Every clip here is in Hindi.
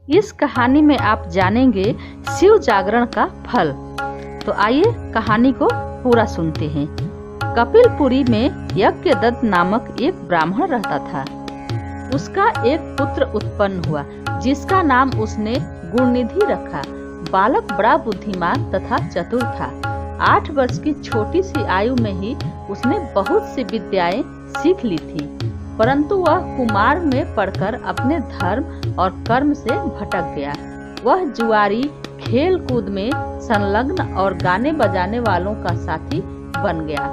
इस कहानी में आप जानेंगे शिव जागरण का फल। तो आइए कहानी को पूरा सुनते हैं। कपिलपुरी में यज्ञदत्त नामक एक ब्राह्मण रहता था। उसका एक पुत्र उत्पन्न हुआ जिसका नाम उसने गुणनिधि रखा। बालक बड़ा बुद्धिमान तथा चतुर था। 8 वर्ष की छोटी सी आयु में ही उसने बहुत सी विद्याएं सीख ली थी, परंतु वह कुमार में पढ़कर अपने धर्म और कर्म से भटक गया। वह जुआरी, खेल कूद में संलग्न और गाने बजाने वालों का साथी बन गया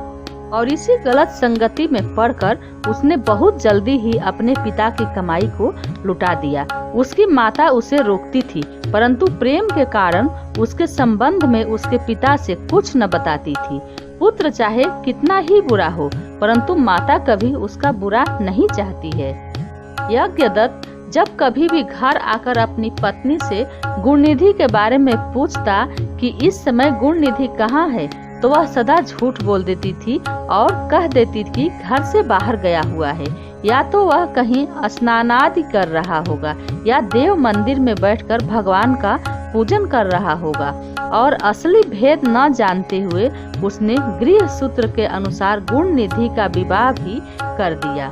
और इसी गलत संगति में पड़कर उसने बहुत जल्दी ही अपने पिता की कमाई को लुटा दिया। उसकी माता उसे रोकती थी, परंतु प्रेम के कारण उसके संबंध में उसके पिता से कुछ न बताती थी। पुत्र चाहे कितना ही बुरा हो, परंतु माता कभी उसका बुरा नहीं चाहती है। यज्ञदत्त जब कभी भी घर आकर अपनी पत्नी से गुणनिधि के बारे में पूछता कि इस समय गुणनिधि कहाँ है, तो वह सदा झूठ बोल देती थी और कह देती थी कि घर से बाहर गया हुआ है, या तो वह कहीं स्नानादि कर रहा होगा या देव मंदिर में बैठकर भगवान का पूजन कर रहा होगा। और असली भेद न जानते हुए उसने गृह सूत्र के अनुसार गुणनिधि का विवाह भी कर दिया।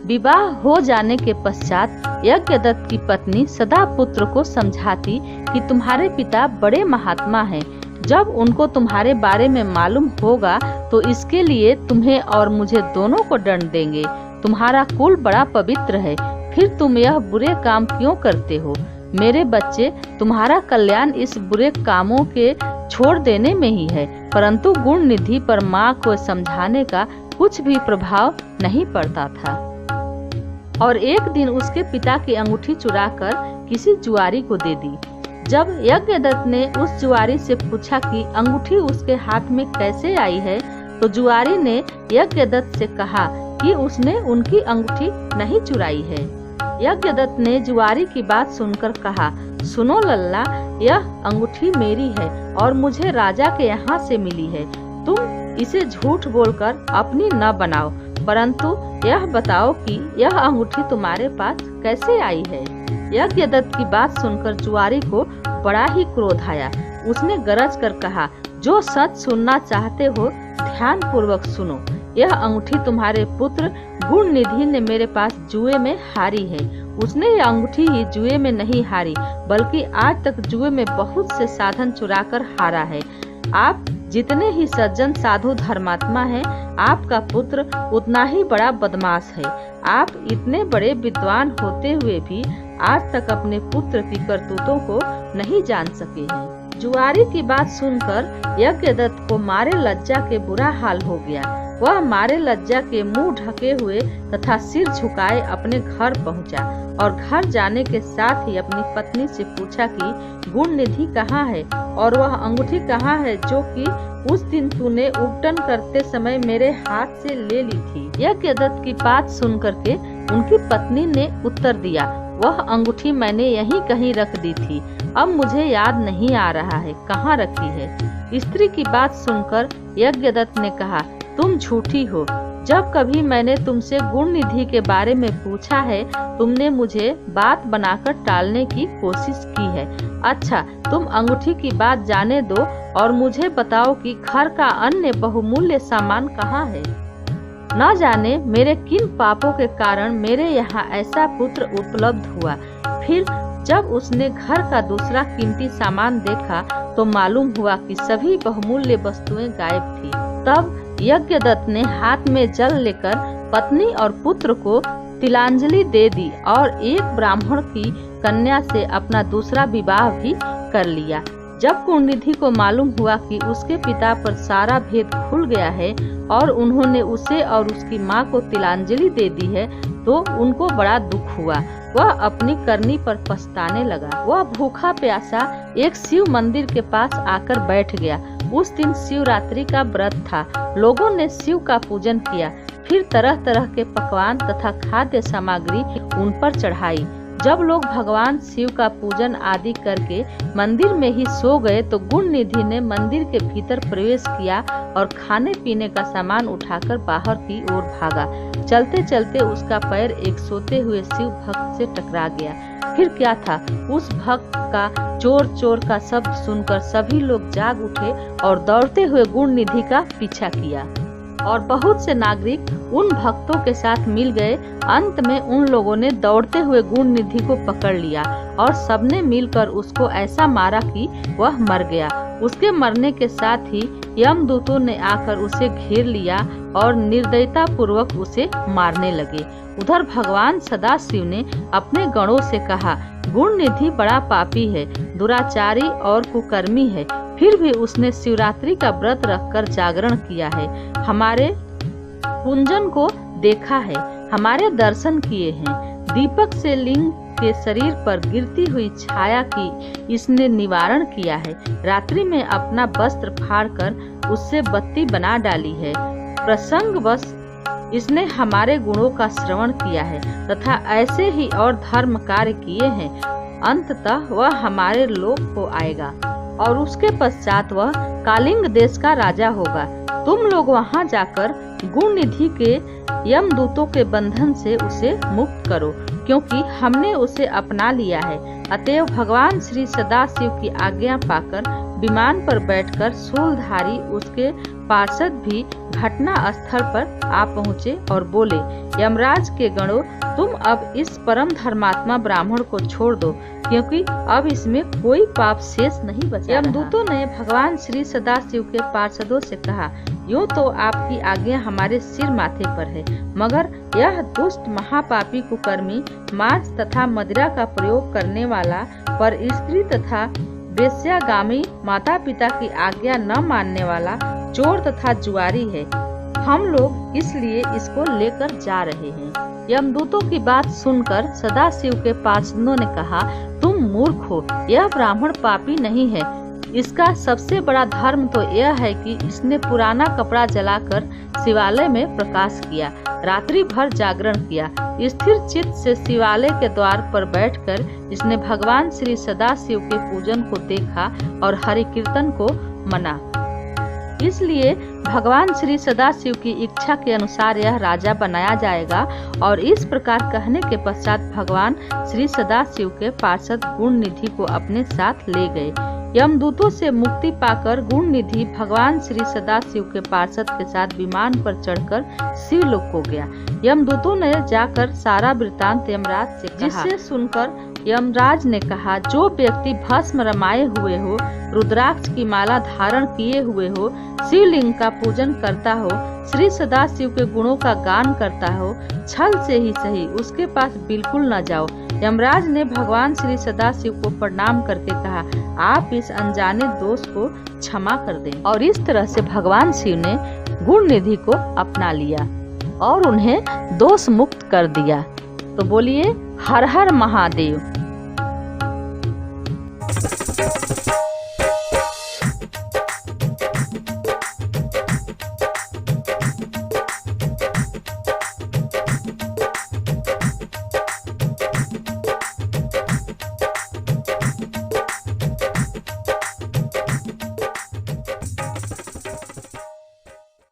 विवाह हो जाने के पश्चात यज्ञदत्त की पत्नी सदा पुत्र को समझाती कि तुम्हारे पिता बड़े महात्मा हैं। जब उनको तुम्हारे बारे में मालूम होगा तो इसके लिए तुम्हें और मुझे दोनों को दंड देंगे। तुम्हारा कुल बड़ा पवित्र है, फिर तुम यह बुरे काम क्यों करते हो? मेरे बच्चे, तुम्हारा कल्याण इस बुरे कामों के छोड़ देने में ही है। परंतु गुणनिधि पर माँ को समझाने का कुछ भी प्रभाव नहीं पड़ता था और एक दिन उसके पिता की अंगूठी चुराकर किसी जुआरी को दे दी। जब यज्ञदत्त ने उस जुआरी से पूछा कि अंगूठी उसके हाथ में कैसे आई है, तो जुआरी ने यज्ञदत्त से कहा कि उसने उनकी अंगूठी नहीं चुराई है। यज्ञदत्त ने जुआरी की बात सुनकर कहा, सुनो लल्ला, यह अंगूठी मेरी है और मुझे राजा के यहाँ से मिली है। तुम इसे झूठ बोलकर अपनी न बनाओ, परंतु यह बताओ कि यह अंगूठी तुम्हारे पास कैसे आई है। यज्ञदत्त की बात सुनकर जुआरी को बड़ा ही क्रोध आया। उसने गरज कर कहा, जो सच सुनना चाहते हो ध्यान पूर्वक सुनो। यह अंगूठी तुम्हारे पुत्र गुणनिधि ने मेरे पास जुए में हारी है। उसने यह अंगूठी ही जुए में नहीं हारी, बल्कि आज तक जुए में बहुत से साधन चुराकर हारा है। आप जितने ही सज्जन साधु धर्मात्मा हैं, आपका पुत्र उतना ही बड़ा बदमाश है। आप इतने बड़े विद्वान होते हुए भी आज तक अपने पुत्र की करतूतों को नहीं जान सके हैं। जुआरी की बात सुनकर यज्ञदत्त को मारे लज्जा के बुरा हाल हो गया। वह मारे लज्जा के मुंह ढके हुए तथा सिर झुकाए अपने घर पहुंचा और घर जाने के साथ ही अपनी पत्नी से पूछा कि गुणनिधि कहाँ है और वह अंगूठी कहाँ है जो कि उस दिन तूने उपटन करते समय मेरे हाथ से ले ली थी। यज्ञदत्त की बात सुनकर के उनकी पत्नी ने उत्तर दिया, वह अंगूठी मैंने यहीं कहीं रख दी थी, अब मुझे याद नहीं आ रहा है कहाँ रखी है। स्त्री की बात सुनकर यज्ञदत्त ने कहा, तुम झूठी हो। जब कभी मैंने तुमसे गुणनिधि के बारे में पूछा है, तुमने मुझे बात बनाकर टालने की कोशिश की है। अच्छा, तुम अंगूठी की बात जाने दो और मुझे बताओ कि घर का अन्य बहुमूल्य सामान कहाँ है। न जाने मेरे किन पापों के कारण मेरे यहाँ ऐसा पुत्र उपलब्ध हुआ। फिर जब उसने घर का दूसरा कीमती सामान देखा तो मालूम हुआ कि सभी बहुमूल्य वस्तुएं गायब थी। तब यज्ञदत्त ने हाथ में जल लेकर पत्नी और पुत्र को तिलांजलि दे दी और एक ब्राह्मण की कन्या से अपना दूसरा विवाह भी कर लिया। जब गुणनिधि को मालूम हुआ कि उसके पिता पर सारा भेद खुल गया है और उन्होंने उसे और उसकी माँ को तिलांजलि दे दी है, तो उनको बड़ा दुख हुआ। वह अपनी करनी पर पछताने लगा। वह भूखा प्यासा एक शिव मंदिर के पास आकर बैठ गया। उस दिन शिवरात्रि का व्रत था। लोगों ने शिव का पूजन किया, फिर तरह तरह के पकवान तथा खाद्य सामग्री उन पर चढ़ाई। जब लोग भगवान शिव का पूजन आदि करके मंदिर में ही सो गए तो गुणनिधि ने मंदिर के भीतर प्रवेश किया और खाने पीने का सामान उठाकर बाहर की ओर भागा। चलते चलते उसका पैर एक सोते हुए शिव भक्त से टकरा गया। फिर क्या था, उस भक्त का चोर चोर का शब्द सुनकर सभी लोग जाग उठे और दौड़ते हुए गुण निधि का पीछा किया और बहुत से नागरिक उन भक्तों के साथ मिल गए। अंत में उन लोगों ने दौड़ते हुए गुण निधि को पकड़ लिया और सबने मिलकर उसको ऐसा मारा कि वह मर गया। उसके मरने के साथ ही यमदूतों ने आकर उसे घेर लिया और निर्दयता पूर्वक उसे मारने लगे। उधर भगवान सदाशिव ने अपने गणों से कहा, गुण निधि बड़ा पापी है, दुराचारी और कुकर्मी है, फिर भी उसने शिवरात्रि का व्रत रखकर जागरण किया है, हमारे कुंजन को देखा है, हमारे दर्शन किए हैं। दीपक से लिंग के शरीर पर गिरती हुई छाया की इसने निवारण किया है। रात्रि में अपना वस्त्र फाड़कर उससे बत्ती बना डाली है। प्रसंगवश इसने हमारे गुणों का श्रवण किया है तथा ऐसे ही और धर्म कार्य किए हैं। अंततः वह हमारे लोक को आएगा और उसके पश्चात वह कालिंग देश का राजा होगा। तुम लोग वहां जाकर गुण निधि के यमदूतों के बंधन से उसे मुक्त करो, क्योंकि हमने उसे अपना लिया है। अतएव भगवान श्री सदाशिव की आज्ञा पाकर विमान पर बैठकर शूलधारी उसके पार्षद भी घटना स्थल पर आ पहुँचे और बोले, यमराज के गणों, तुम अब इस परम धर्मात्मा ब्राह्मण को छोड़ दो, क्योंकि अब इसमें कोई पाप शेष नहीं बचा। यमदूतों ने भगवान श्री सदाशिव के पार्षदों से कहा, यूँ तो आपकी आज्ञा हमारे सिर माथे पर है, मगर यह दुष्ट महापापी कुकर्मी, मांस तथा मदिरा का प्रयोग करने वाला, पर स्त्री तथा वेश्यागामी, माता पिता की आज्ञा न मानने वाला, चोर तथा जुआरी है। हम लोग इसलिए इसको लेकर जा रहे हैं। यमदूतों की बात सुनकर सदाशिव के पार्षदों ने कहा, तुम मूर्ख हो, यह ब्राह्मण पापी नहीं है। इसका सबसे बड़ा धर्म तो यह है कि इसने पुराना कपड़ा जलाकर शिवालय में प्रकाश किया, रात्रि भर जागरण किया। स्थिर चित्त से शिवालय के द्वार पर बैठकर इसने भगवान श्री सदाशिव के पूजन को देखा और हरि कीर्तन को मना। इसलिए भगवान श्री सदाशिव की इच्छा के अनुसार यह राजा बनाया जाएगा। और इस प्रकार कहने के पश्चात भगवान श्री सदाशिव के पार्षद गुण निधि को अपने साथ ले गए। यमदूतों से मुक्ति पाकर गुण निधि भगवान श्री सदाशिव के पार्षद के साथ विमान पर चढ़कर शिवलोक को गया। यमदूतों ने जाकर सारा वृतांत यमराज से कहा, जिसे सुनकर यमराज ने कहा, जो व्यक्ति भस्म रमाये हुए हो, रुद्राक्ष की माला धारण किए हुए हो, शिवलिंग का पूजन करता हो, श्री सदाशिव के गुणों का गान करता हो, छल से ही सही उसके पास बिल्कुल न जाओ। यमराज ने भगवान श्री सदाशिव को प्रणाम करके कहा, आप इस अनजाने दोष को क्षमा कर दें। और इस तरह से भगवान शिव ने गुण निधि को अपना लिया और उन्हें दोष मुक्त कर दिया। तो बोलिए हर हर महादेव।